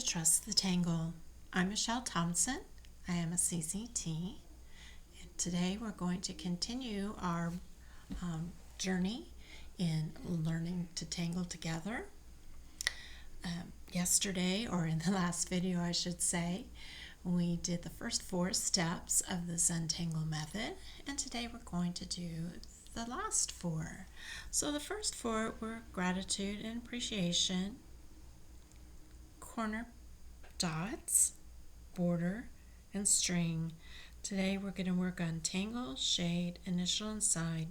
to Trust the Tangle. I'm Michelle Thompson. I am a CCT. And today we're going to continue our journey in learning to tangle together. Yesterday, or in the last video I should say, we did the first 4 steps of the Zentangle method, and today we're going to do the last 4. So the first 4 were gratitude and appreciation, corner dots, border, and string. Today we're going to work on tangle, shade, initial and side,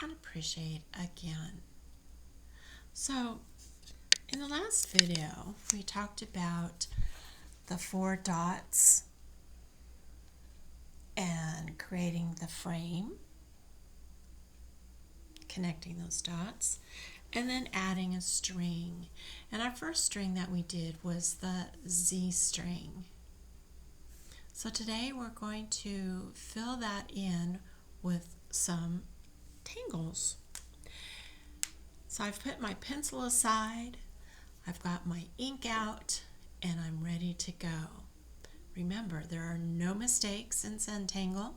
and appreciate again. So in the last video we talked about the 4 dots and creating the frame, connecting those dots, and then adding a string. And our first string that we did was the Z string. So today we're going to fill that in with some tangles. So I've put my pencil aside, I've got my ink out, and I'm ready to go. Remember, there are no mistakes in Zentangle.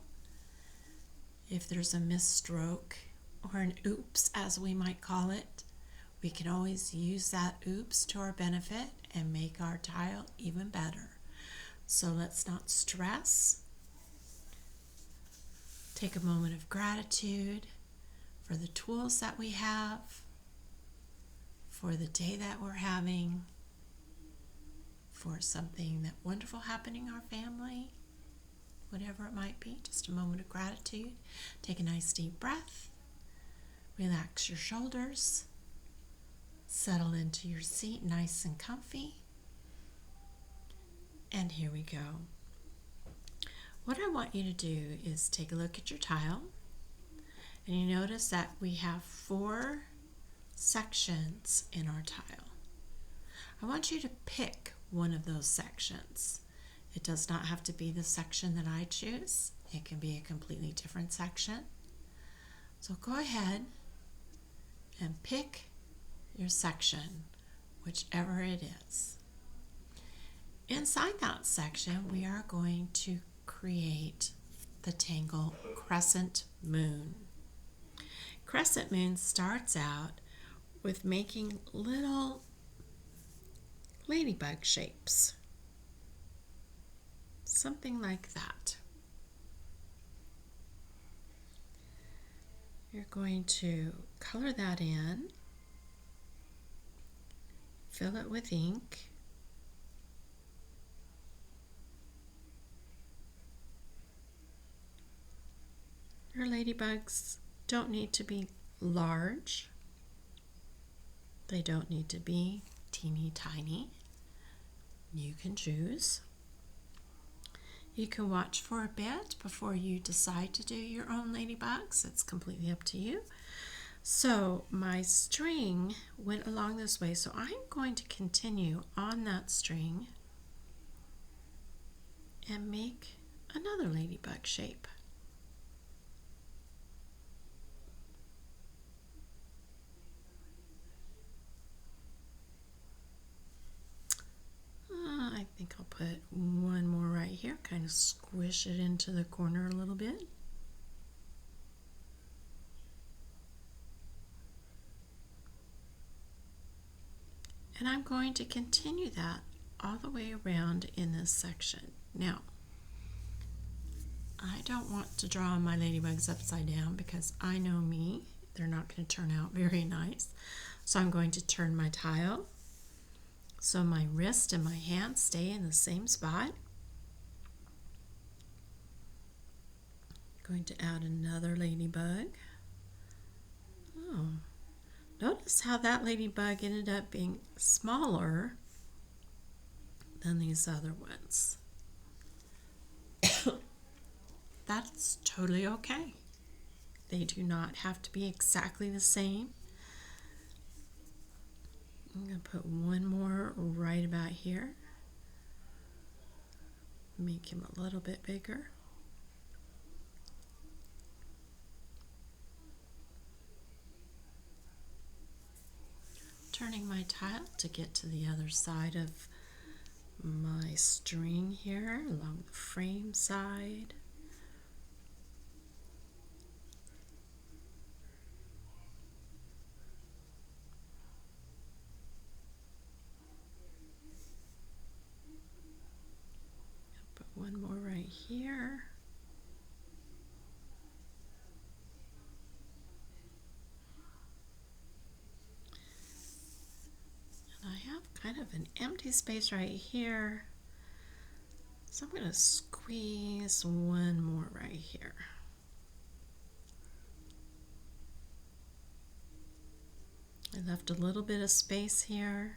If there's a misstroke or an oops, as we might call it, we can always use that oops to our benefit and make our tile even better. So let's not stress. Take a moment of gratitude for the tools that we have, for the day that we're having, for something that wonderful happening in our family, whatever it might be. Just a moment of gratitude. Take a nice deep breath. Relax your shoulders. Settle into your seat nice and comfy. And here we go. What I want you to do is take a look at your tile. And you notice that we have 4 sections in our tile. I want you to pick one of those sections. It does not have to be the section that I choose. It can be a completely different section. So go ahead and pick your section, whichever it is. Inside that section, we are going to create the Tangle Crescent Moon. Crescent Moon starts out with making little ladybug shapes. Something like that. You're going to color that in, fill it with ink, your ladybugs don't need to be large. They don't need to be teeny tiny. You can choose. You can watch for a bit before you decide to do your own ladybugs. It's completely up to you. So my string went along this way, so I'm going to continue on that string and make another ladybug shape. I think I'll put one more right here, kind of squish it into the corner a little bit. And I'm going to continue that all the way around in this section. Now, I don't want to draw my ladybugs upside down because I know me, they're not going to turn out very nice. So I'm going to turn my tile so my wrist and my hand stay in the same spot. I'm going to add another ladybug. Oh, notice how that ladybug ended up being smaller than these other ones. That's totally okay. They do not have to be exactly the same. I'm going to put one more right about here. Make him a little bit bigger. Turning my tile to get to the other side of my string here along the frame side. Put one more right here. And I have kind of an empty space right here. So I'm going to squeeze one more right here. I left a little bit of space here,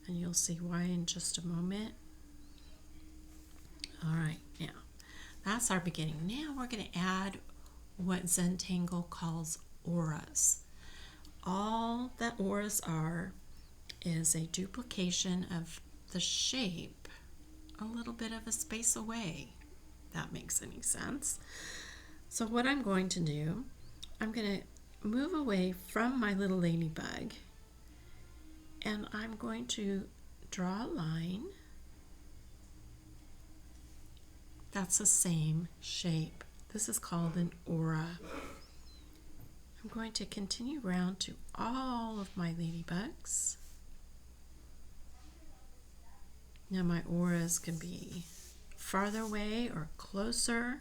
and you'll see why in just a moment. All right, now that's our beginning. Now we're going to add what Zentangle calls auras. All that auras are is a duplication of the shape a little bit of a space away. If that makes any sense. So what I'm going to do, I'm going to move away from my little ladybug, and I'm going to draw a line that's the same shape. This is called an aura. I'm going to continue around to all of my ladybugs. Now my auras can be farther away or closer.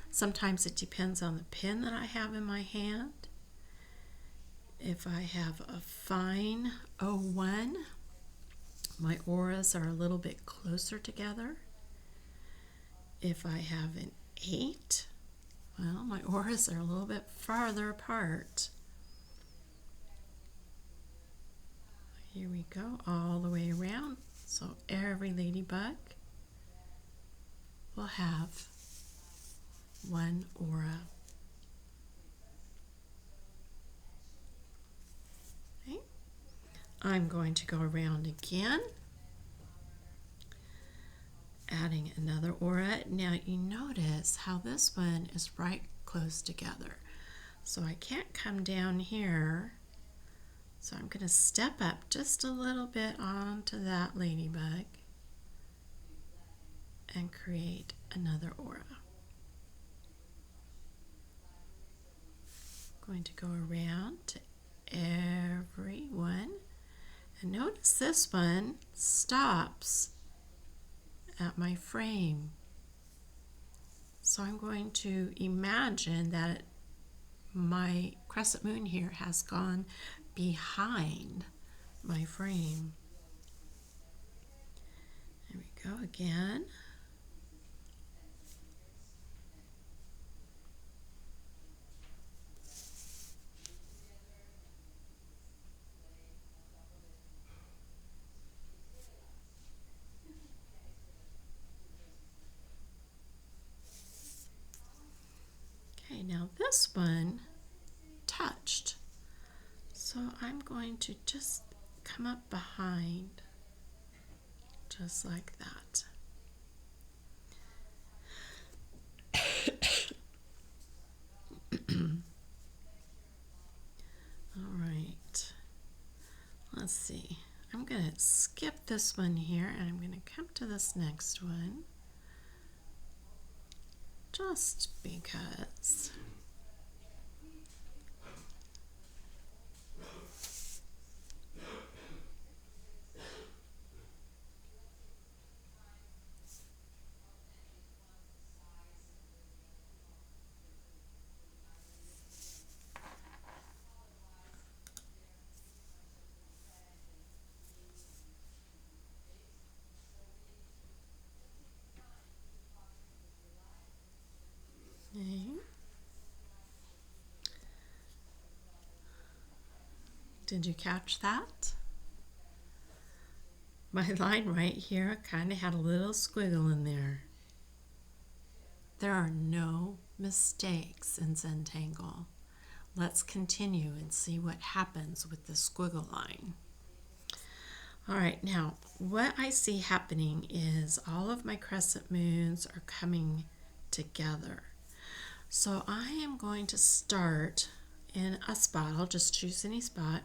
Sometimes it depends on the pen that I have in my hand. If I have a fine 01, my auras are a little bit closer together. If I have an 8, well, my auras are a little bit farther apart. Here we go, all the way around. So every ladybug will have one aura. Okay. I'm going to go around again, adding another aura. Now you notice how this one is right close together. So I can't come down here. So I'm going to step up just a little bit onto that ladybug and create another aura. I'm going to go around to every one, and notice this one stops at my frame. So I'm going to imagine that my crescent moon here has gone behind my frame. There we go again. Okay, now this one touched. So I'm going to just come up behind, just like that. All right, let's see. I'm going to skip this one here, and I'm going to come to this next one, just because. Okay. Did you catch that? My line right here kind of had a little squiggle in there. There are no mistakes in Zentangle. Let's continue and see what happens with the squiggle line. All right, now what I see happening is all of my crescent moons are coming together. So I am going to start in a spot. I'll just choose any spot.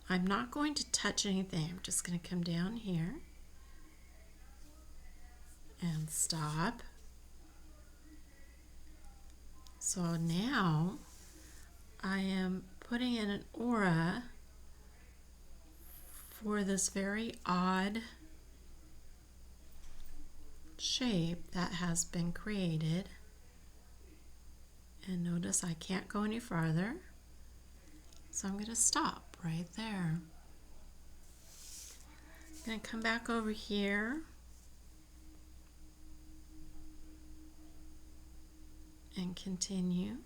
I'm not going to touch anything. I'm just going to come down here. and stop. So now I am putting in an aura for this very odd shape that has been created. And notice I can't go any farther, so I'm going to stop right there. I'm going to come back over here and continue.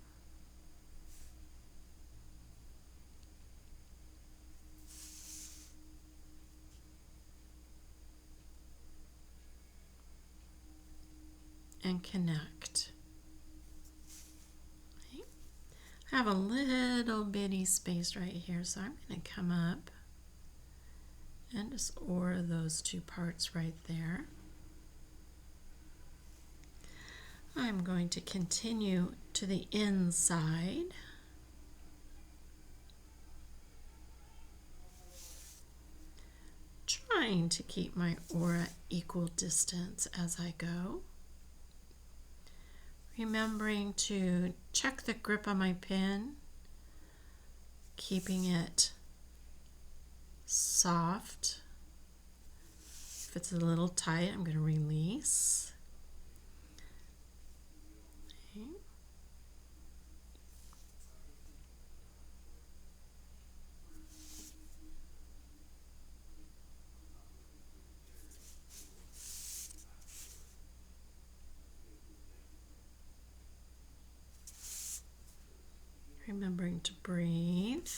And connect. Okay. I have a little bitty space right here, so I'm going to come up and just aura those two parts right there. I'm going to continue to the inside. Trying to keep my aura equal distance as I go. Remembering to check the grip on my pen, keeping it soft. If it's a little tight, I'm going to release. Okay. Remembering to breathe.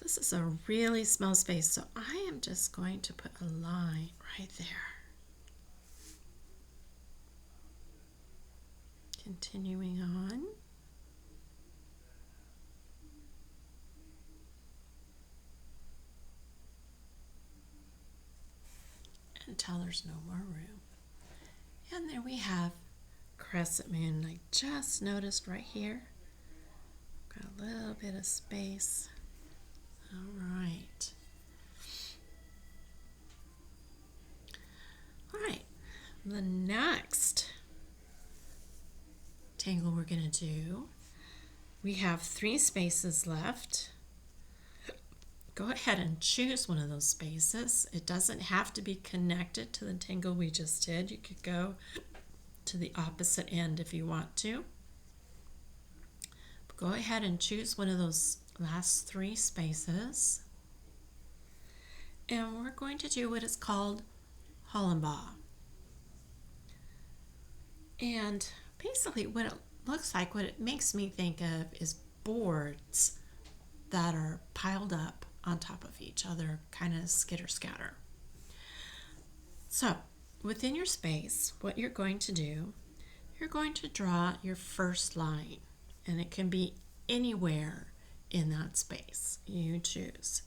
This is a really small space, so I am just going to put a line right there. Continuing on. Until there's no more room. And there we have Crescent Moon. I just noticed right here, got a little bit of space. All right. All right. The next tangle we're going to do, we have 3 spaces left. Go ahead and choose one of those spaces. It doesn't have to be connected to the tangle we just did. You could go to the opposite end if you want to. But go ahead and choose one of those last 3 spaces. And we're going to do what is called Hollibaugh. And basically what it looks like, what it makes me think of is boards that are piled up on top of each other, kind of skitter scatter. So within your space, what you're going to do, you're going to draw your first line, and it can be anywhere in that space you choose.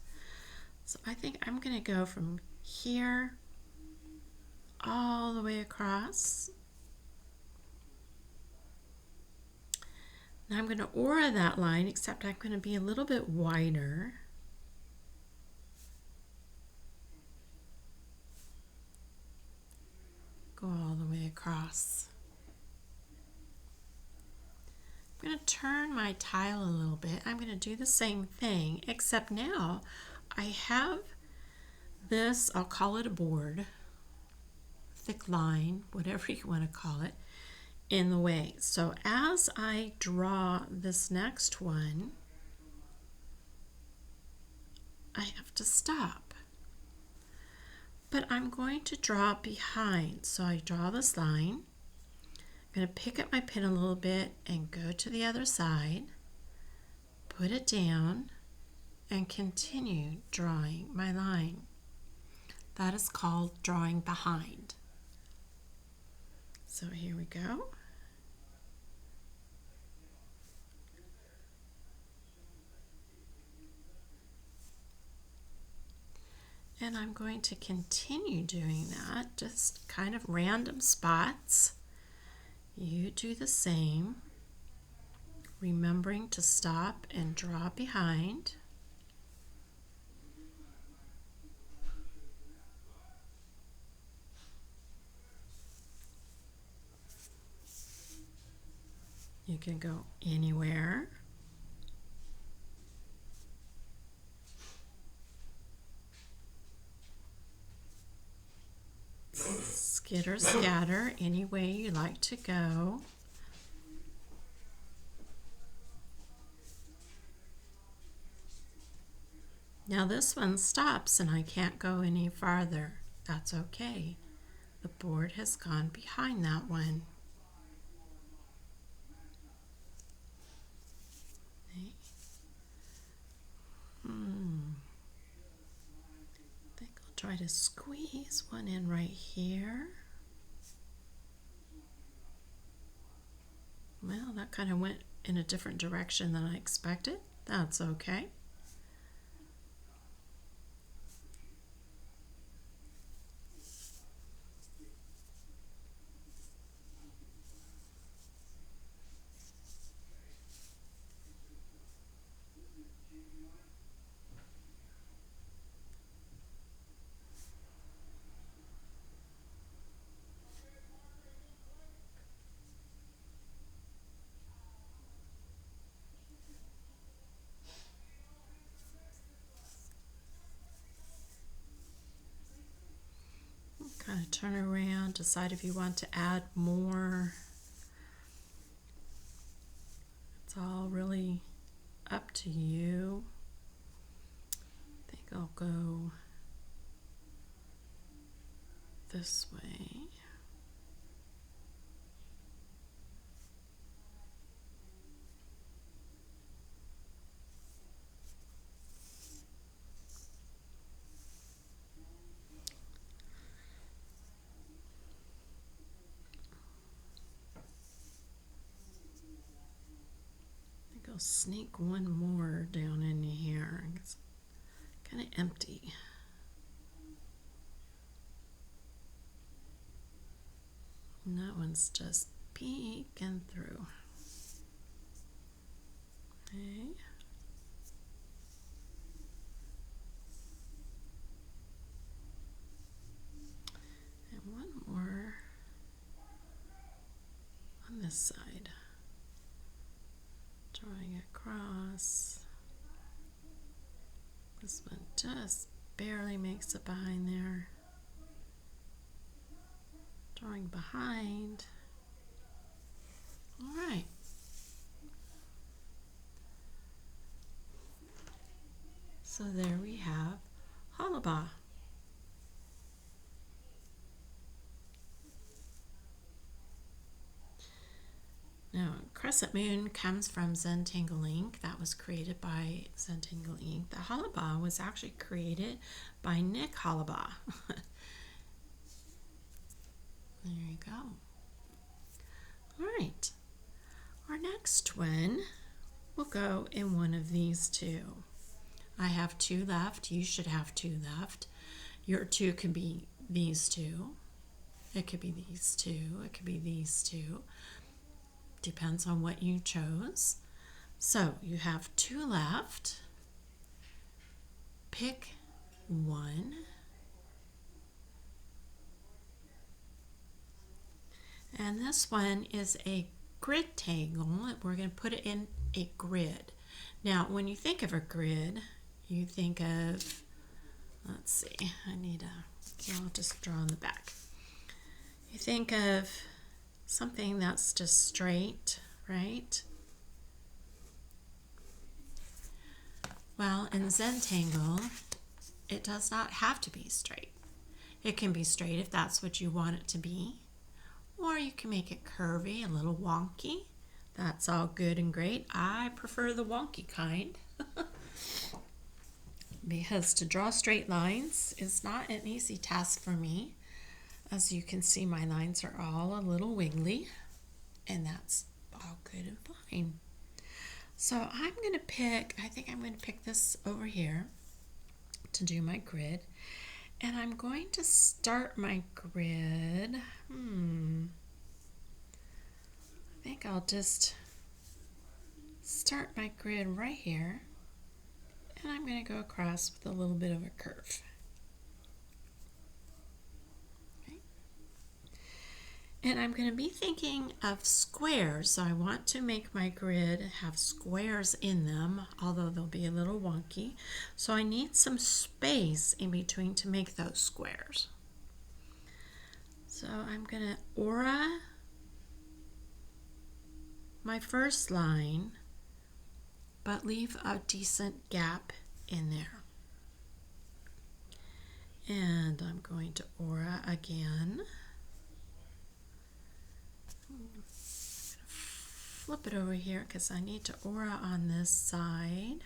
So I think I'm going to go from here all the way across. Now I'm going to aura that line, except I'm going to be a little bit wider. Go all the way across. I'm going to turn my tile a little bit. I'm going to do the same thing, except now I have this, I'll call it a board, thick line, whatever you want to call it, in the way. So as I draw this next one, I have to stop. But I'm going to draw behind. So I draw this line. I'm going to pick up my pen a little bit and go to the other side, put it down, and continue drawing my line. That is called drawing behind. So here we go. And I'm going to continue doing that, just kind of random spots. You do the same, remembering to stop and draw behind. You can go anywhere. Skitter, scatter, any way you like to go. Now this one stops and I can't go any farther. That's okay. The board has gone behind that one. Okay. I think I'll try to squeeze one in right here. Well, that kind of went in a different direction than I expected. That's okay. Kind of turn around, decide if you want to add more. It's all really up to you. I think I'll go this way. I'll sneak one more down in here. It's kind of empty. And that one's just peeking through. Okay. And one more on this side. Drawing across. This one just barely makes it behind there. Drawing behind. All right. So there we have Hollibaugh. Now, Crescent Moon comes from Zentangle ink. That was created by Zentangle ink. The Hollibaugh was actually created by Nick Hollibaugh. There you go. All right. Our next one will go in one of these two. I have two left. You should have two left. Your two could be these two. It could be these two. It could be these two. Depends on what you chose. So you have two left. Pick one. And this one is a grid tangle. We're going to put it in a grid. Now, when you think of a grid, you think of, let's see, I'll just draw on the back. You think of something that's just straight, right? Well, in Zentangle, it does not have to be straight. It can be straight if that's what you want it to be, or you can make it curvy, a little wonky. That's all good and great. I prefer the wonky kind because to draw straight lines is not an easy task for me. As you can see, my lines are all a little wiggly, and that's all good and fine. So I'm going to pick, I think I'm going to pick this over here to do my grid. And I'm going to start my grid. I think I'll just start my grid right here. And I'm going to go across with a little bit of a curve. And I'm going to be thinking of squares, so I want to make my grid have squares in them, although they'll be a little wonky. So I need some space in between to make those squares. So I'm going to aura my first line, but leave a decent gap in there. And I'm going to aura again. Flip it over here because I need to aura on this side.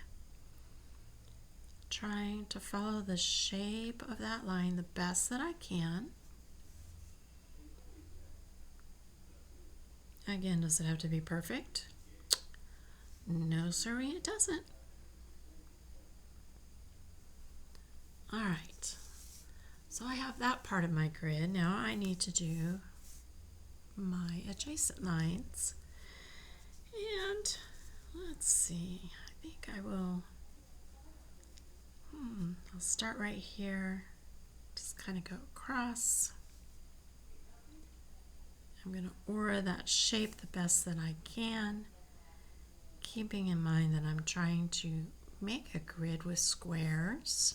Trying to follow the shape of that line the best that I can. Again, does it have to be perfect? No, sirree, it doesn't. All right, so I have that part of my grid. Now I need to do my adjacent lines. And let's see, I think I will, I'll start right here, just kind of go across. I'm going to aura that shape the best that I can, keeping in mind that I'm trying to make a grid with squares.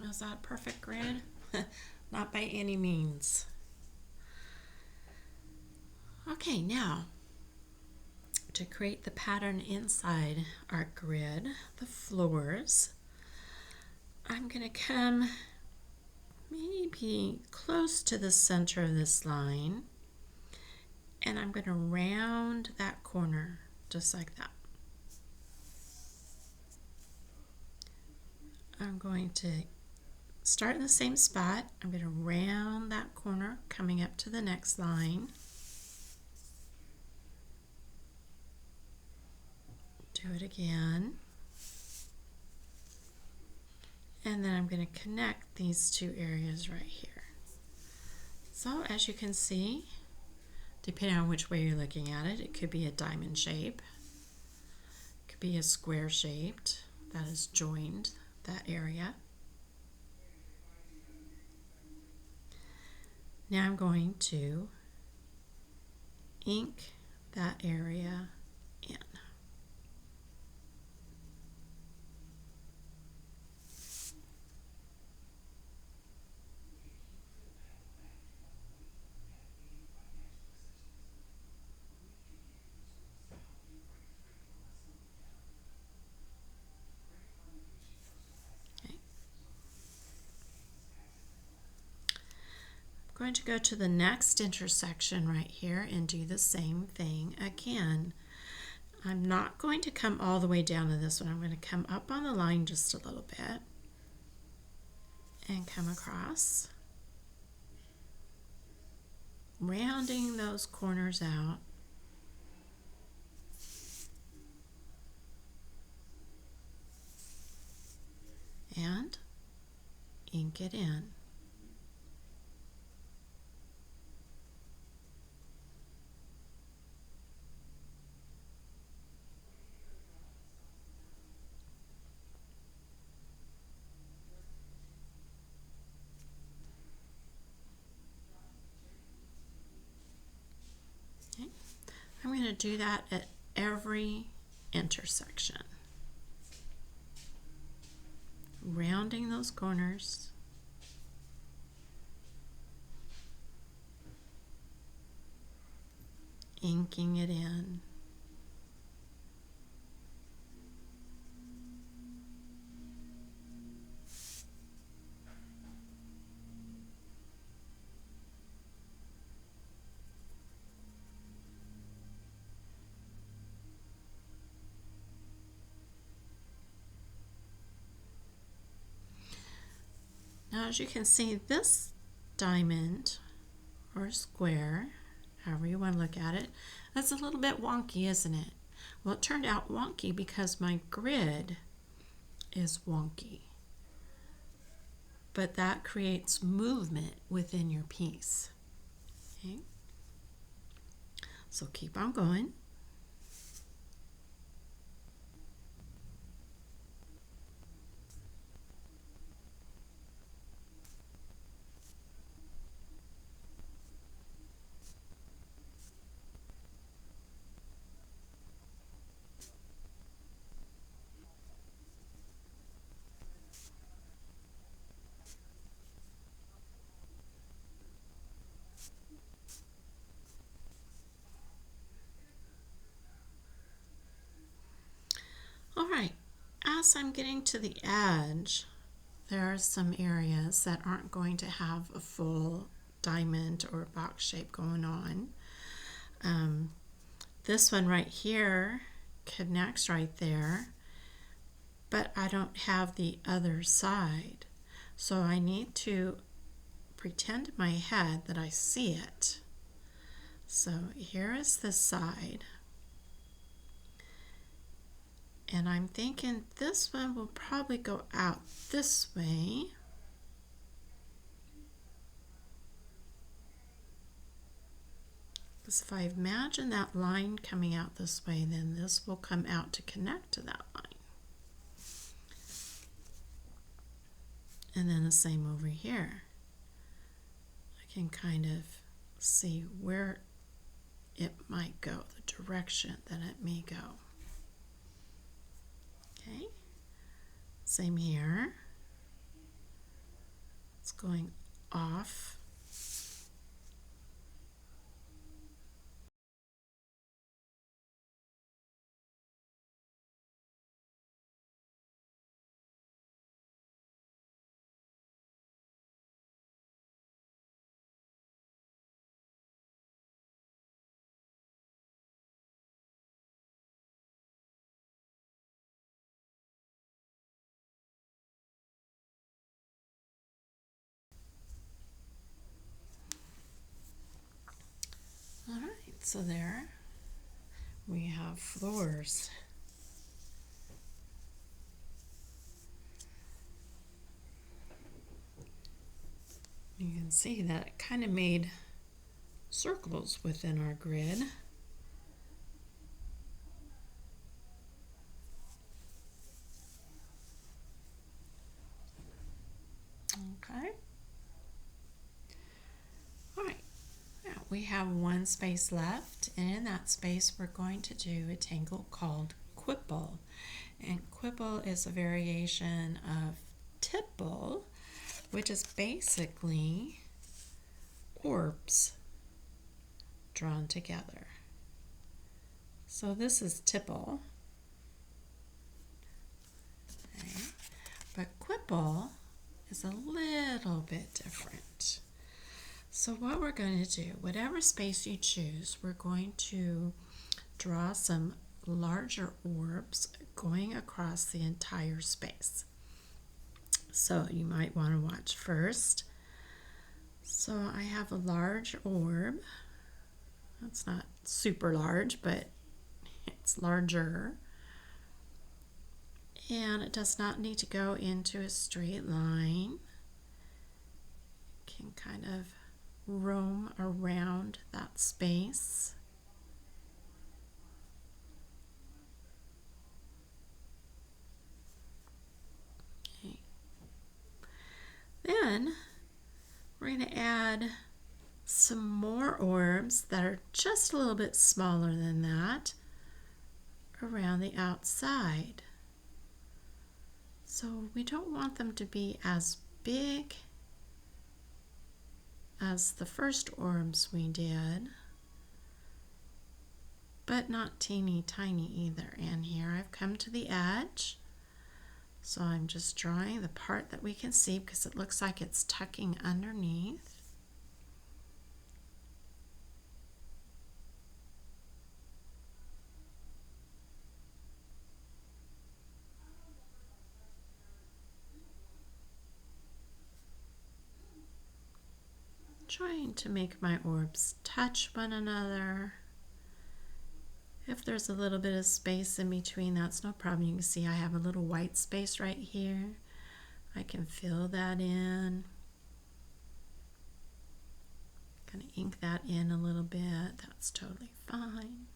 Is that a perfect grid? Not by any means. Okay, now to create the pattern inside our grid, the floors, I'm going to come maybe close to the center of this line, and I'm going to round that corner just like that. I'm going to start in the same spot. I'm going to round that corner coming up to the next line. Do it again. And then I'm going to connect these two areas right here. So as you can see, depending on which way you're looking at it, it could be a diamond shape. It could be a square shaped that is joined that area. Now I'm going to ink that area in. Going to go to the next intersection right here and do the same thing again. I'm not going to come all the way down to this one. I'm going to come up on the line just a little bit and come across, rounding those corners out. And ink it in. I'm going to do that at every intersection. Rounding those corners. Inking it in. Now, as you can see, this diamond or square, however you want to look at it, that's a little bit wonky, isn't it? Well, it turned out wonky because my grid is wonky. but that creates movement within your piece. Okay, so keep on going. All right, as I'm getting to the edge, there are some areas that aren't going to have a full diamond or box shape going on. This one right here connects right there, but I don't have the other side. So I need to pretend in my head that I see it. So here is the side. And I'm thinking this one will probably go out this way. Because if I imagine that line coming out this way, then this will come out to connect to that line. And then the same over here. I can kind of see where it might go, the direction that it may go. Okay, same here. It's going off. All right, so there we have Florz. You can see that it kind of made circles within our grid. Okay. All right. Now we have one space left, and in that space we're going to do a tangle called Quible. And Quible is a variation of tipple, which is basically orbs drawn together. So this is tipple, okay. But Quible is a little bit different. So what we're going to do, whatever space you choose, we're going to draw some larger orbs going across the entire space. So you might want to watch first. So I have a large orb. It's not super large, but it's larger. And it does not need to go into a straight line. It can kind of roam around that space. Okay. Then we're going to add some more orbs that are just a little bit smaller than that around the outside. So we don't want them to be as big as the first orbs we did, but not teeny tiny either. And here I've come to the edge, so I'm just drawing the part that we can see because it looks like it's tucking underneath. Trying to make my orbs touch one another. If there's a little bit of space in between, that's no problem. You can see I have a little white space right here. I can fill that in. Kind of ink that in a little bit. That's totally fine.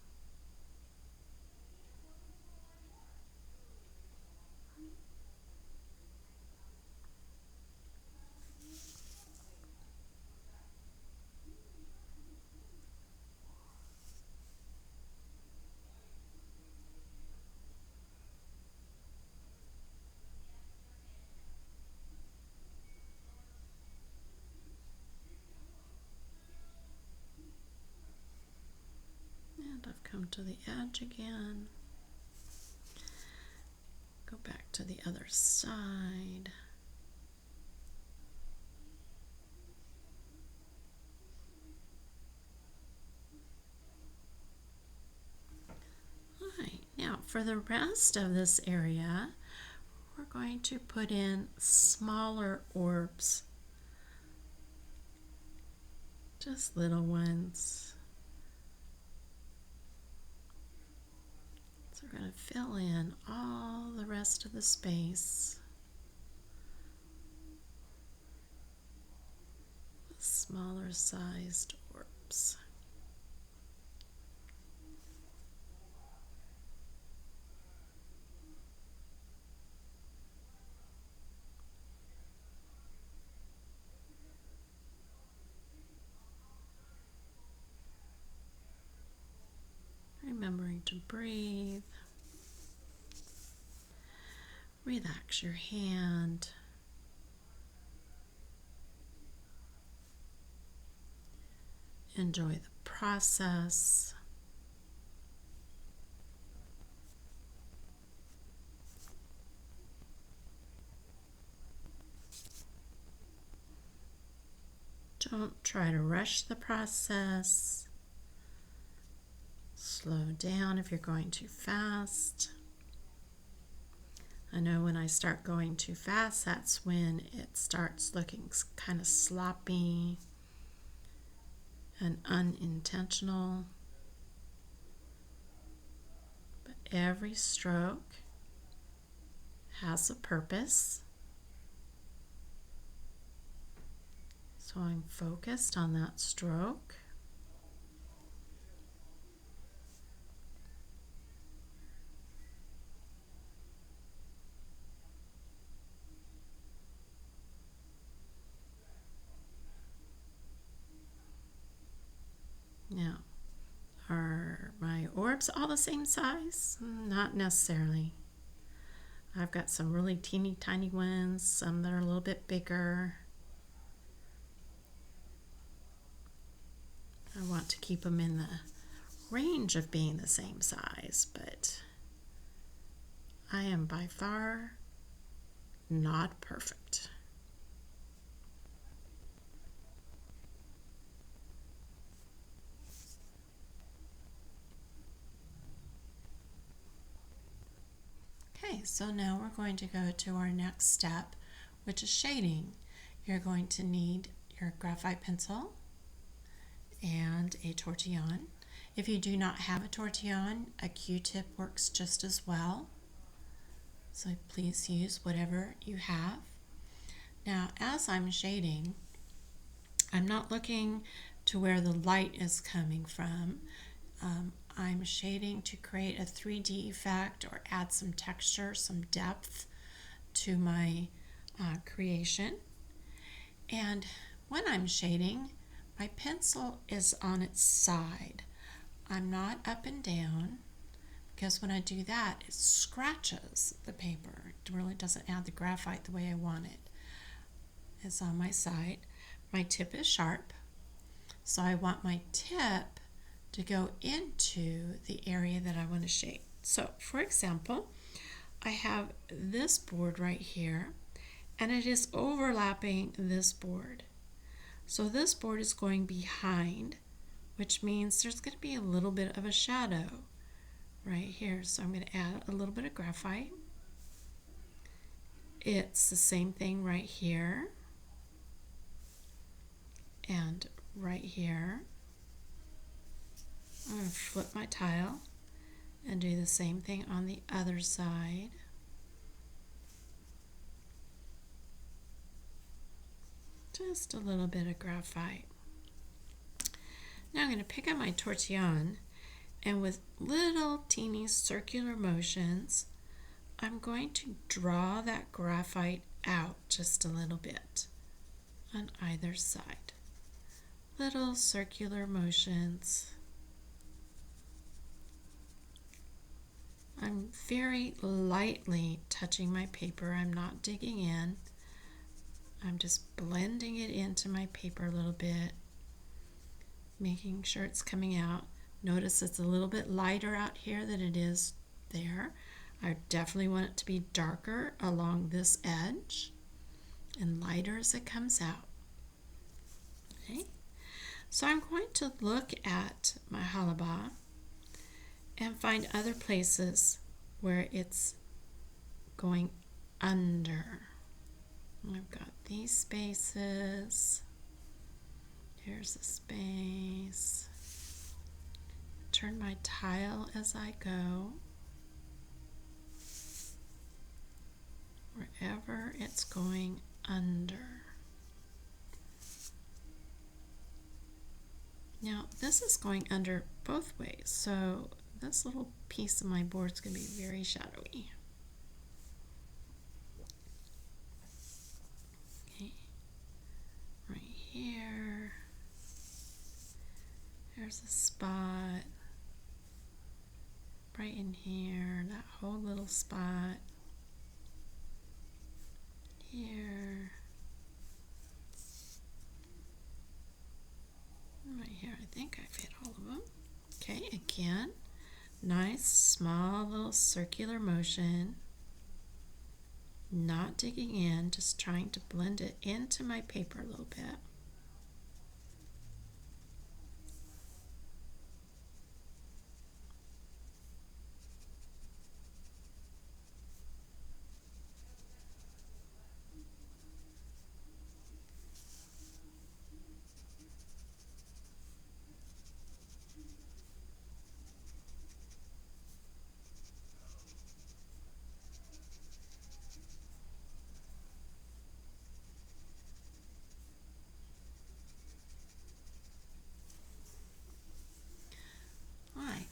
And I've come to the edge again. Go back to the other side. All right, now for the rest of this area, we're going to put in smaller orbs. Just little ones. So we're going to fill in all the rest of the space with smaller sized orbs. Remembering to breathe. Relax your hand. Enjoy the process. Don't try to rush the process. Slow down if you're going too fast. I know when I start going too fast, that's when it starts looking kind of sloppy and unintentional. But every stroke has a purpose. So I'm focused on that stroke. Now, are my orbs all the same size? Not necessarily. I've got some really teeny tiny ones, some that are a little bit bigger. I want to keep them in the range of being the same size, but I am by far not perfect. Okay, so now we're going to go to our next step, which is shading. You're going to need your graphite pencil and a tortillon. If you do not have a tortillon, a Q-tip works just as well. So please use whatever you have. Now, as I'm shading, I'm not looking to where the light is coming from. I'm shading to create a 3D effect or add some texture, some depth to my creation. And when I'm shading, my pencil is on its side. I'm not up and down, because when I do that, it scratches the paper. It really doesn't add the graphite the way I want it. It's on my side. My tip is sharp, so I want my tip to go into the area that I want to shade. So, for example, I have this board right here, and it is overlapping this board. So this board is going behind, which means there's going to be a little bit of a shadow right here. So I'm going to add a little bit of graphite. It's the same thing right here and right here. I'm going to flip my tile and do the same thing on the other side. Just a little bit of graphite. Now I'm going to pick up my tortillon, and with little teeny circular motions, I'm going to draw that graphite out just a little bit on either side. Little circular motions. I'm very lightly touching my paper. I'm not digging in. I'm just blending it into my paper a little bit, making sure it's coming out. Notice it's a little bit lighter out here than it is there. I definitely want it to be darker along this edge and lighter as it comes out. Okay, so I'm going to look at my Hollibaugh and find other places where it's going under. I've got these spaces. Here's a space. Turn my tile as I go. Wherever it's going under. Now this is going under both ways, so this little piece of my board is going to be very shadowy. Okay, right here. There's a spot. Right in here, that whole little spot. Here. Right here, I think I've hit all of them. Okay, again, nice small little circular motion. Not digging in, just trying to blend it into my paper a little bit.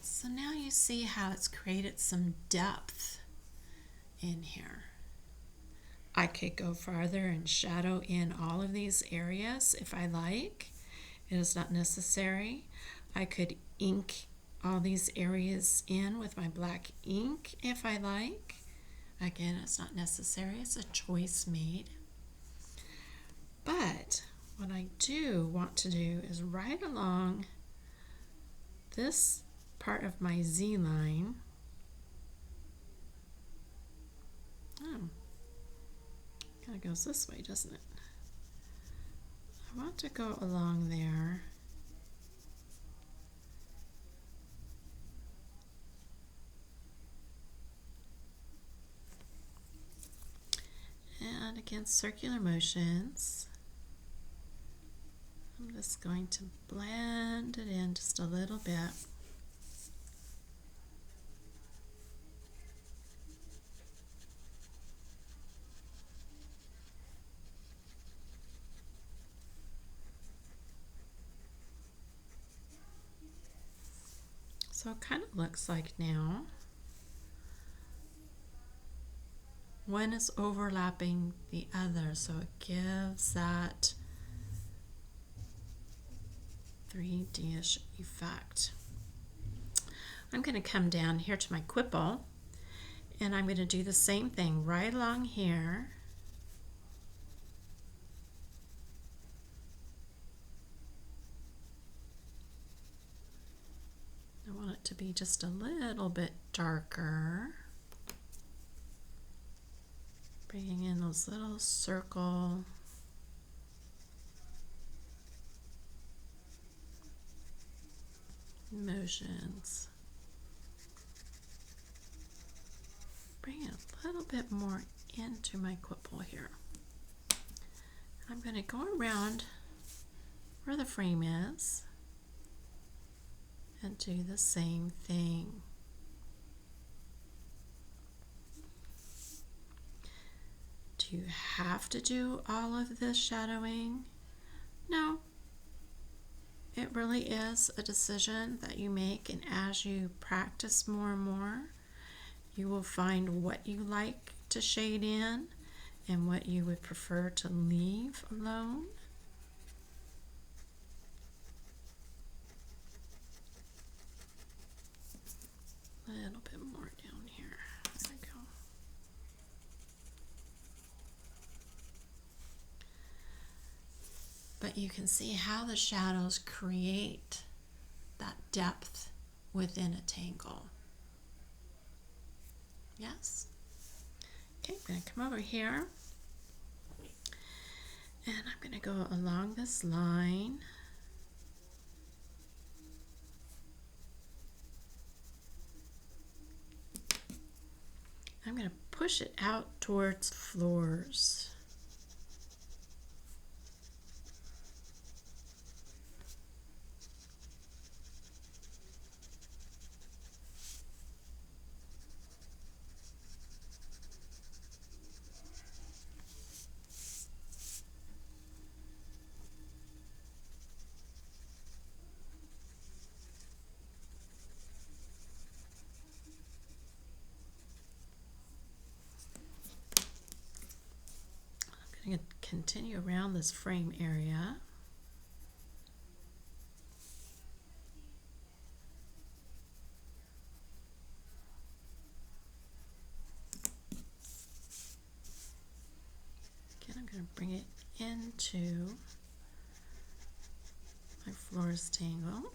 So now you see how it's created some depth in here. I could go farther and shadow in all of these areas if I like. It is not necessary. I could ink all these areas in with my black ink if I like. Again, it's not necessary. It's a choice made. But what I do want to do is right along this part of my Z line. Oh, kind of goes this way, doesn't it? I want to go along there. And again, circular motions. I'm just going to blend it in just a little bit. So it kind of looks like now one is overlapping the other, so it gives that 3D-ish effect. I'm going to come down here to my Quible, and I'm going to do the same thing right along here. I want it to be just a little bit darker. Bringing in those little circle motions. Bring it a little bit more into my Quible here. I'm going to go around where the frame is and do the same thing. Do you have to do all of this shadowing? No, it really is a decision that you make, and as you practice more and more, you will find what you like to shade in and what you would prefer to leave alone. A little bit more down here. There we go. But you can see how the shadows create that depth within a tangle. Yes? Okay, I'm going to come over here and I'm going to go along this line. I'm going to push it out towards Florz. I'm going to continue around this frame area. Again, I'm going to bring it into my Florz tangle.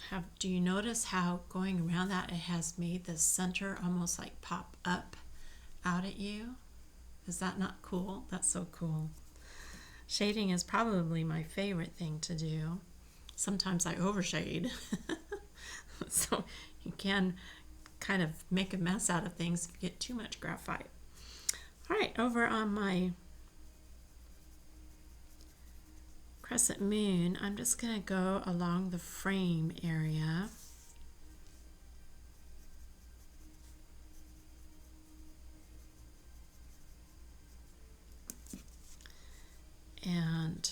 Now, do you notice how going around that, it has made the center almost like pop up out at you? Is that not cool? That's so cool. Shading is probably my favorite thing to do. Sometimes I overshade. So you can kind of make a mess out of things if you get too much graphite. All right, over on my Crescent Moon, I'm just going to go along the frame area. And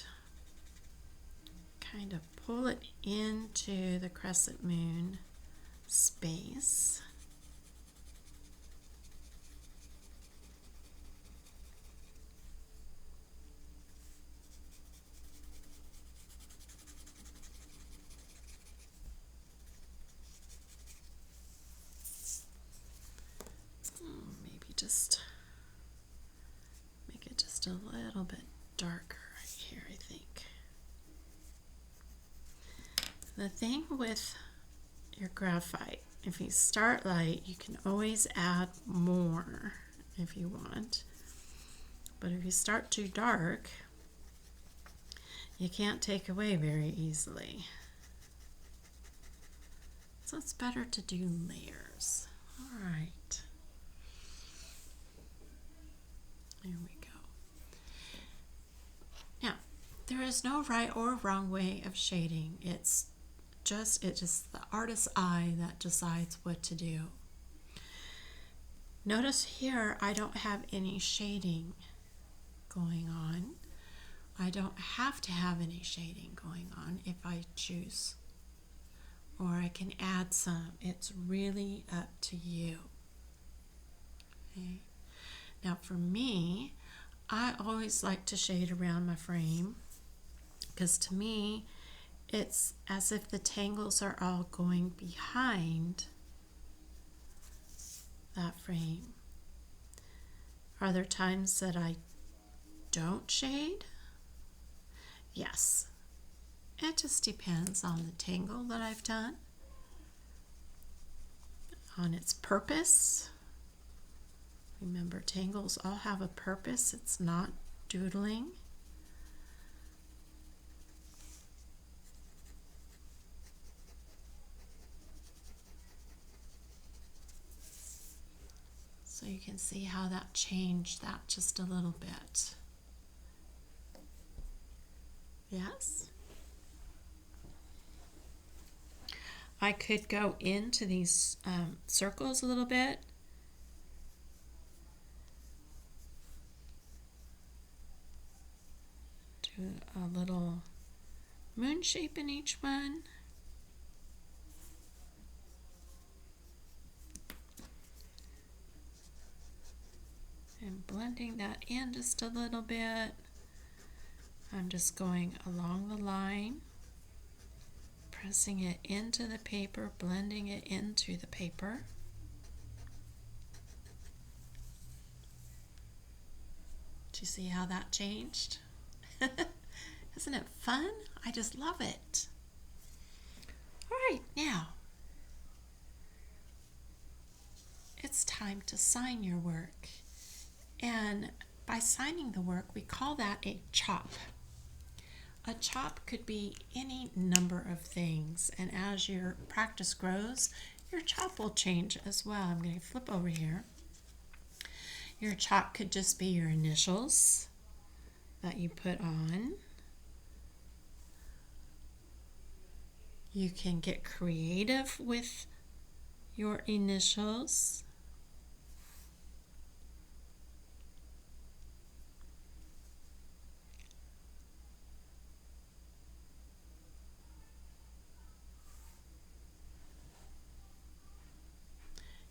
kind of pull it into the Crescent Moon space. Maybe just make it just a little bit darker right here, I think. The thing with your graphite, if you start light, you can always add more if you want. But if you start too dark, you can't take away very easily. So it's better to do layers. All right. There we go. Now, there is no right or wrong way of shading. It's just the artist's eye that decides what to do. Notice here I don't have any shading going on. I don't have to have any shading going on if I choose. Or I can add some. It's really up to you. Okay. Now for me, I always like to shade around my frame because to me, it's as if the tangles are all going behind that frame. Are there times that I don't shade? Yes. It just depends on the tangle that I've done, on its purpose, Remember, tangles all have a purpose. It's not doodling. So you can see how that changed that just a little bit. Yes? I could go into these circles a little bit. Do a little moon shape in each one. And blending that in just a little bit. I'm just going along the line, pressing it into the paper, blending it into the paper. Do you see how that changed? Isn't it fun? I just love it. All right, now it's time to sign your work. And by signing the work, we call that a chop. A chop could be any number of things, and as your practice grows, your chop will change as well. I'm going to flip over here. Your chop could just be your initials that you put on. You can get creative with your initials.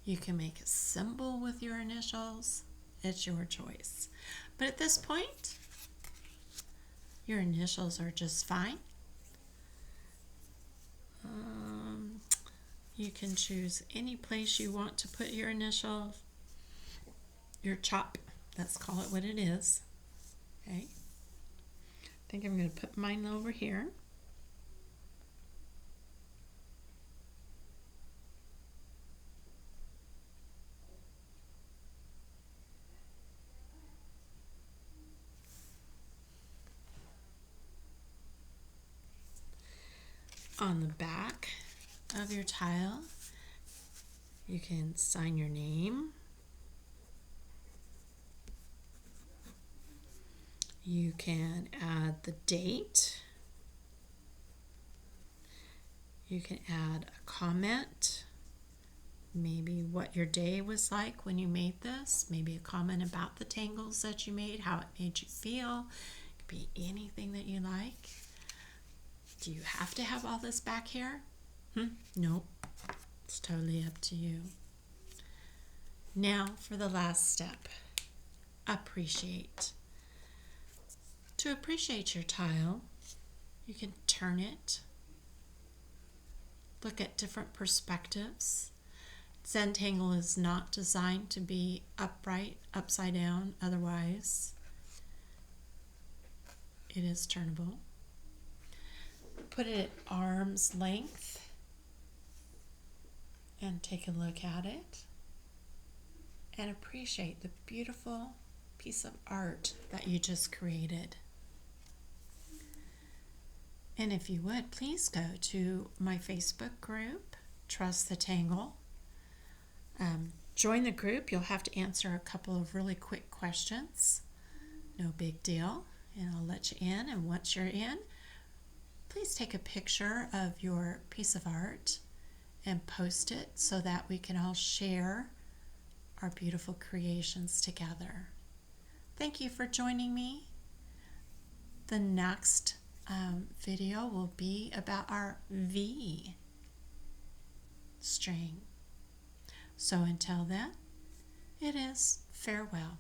You can make a symbol with your initials. It's your choice. But at this point, your initials are just fine. You can choose any place you want to put your initials. Your chop, let's call it what it is. Okay. I think I'm going to put mine over here. On the back of your tile, you can sign your name. You can add the date. You can add a comment, maybe what your day was like when you made this, maybe a comment about the tangles that you made, how it made you feel. It could be anything that you like. Do you have to have all this back here? Nope. It's totally up to you. Now for the last step. Appreciate. To appreciate your tile, you can turn it. Look at different perspectives. Zentangle is not designed to be upright, upside down, otherwise it is turnable. Put it at arm's length and take a look at it and appreciate the beautiful piece of art that you just created. And if you would, please go to my Facebook group, Trust the Tangle. Join the group. You'll have to answer a couple of really quick questions. No big deal. And I'll let you in. And once you're in, please take a picture of your piece of art and post it so that we can all share our beautiful creations together. Thank you for joining me. The next video will be about our V string. So until then, it is farewell.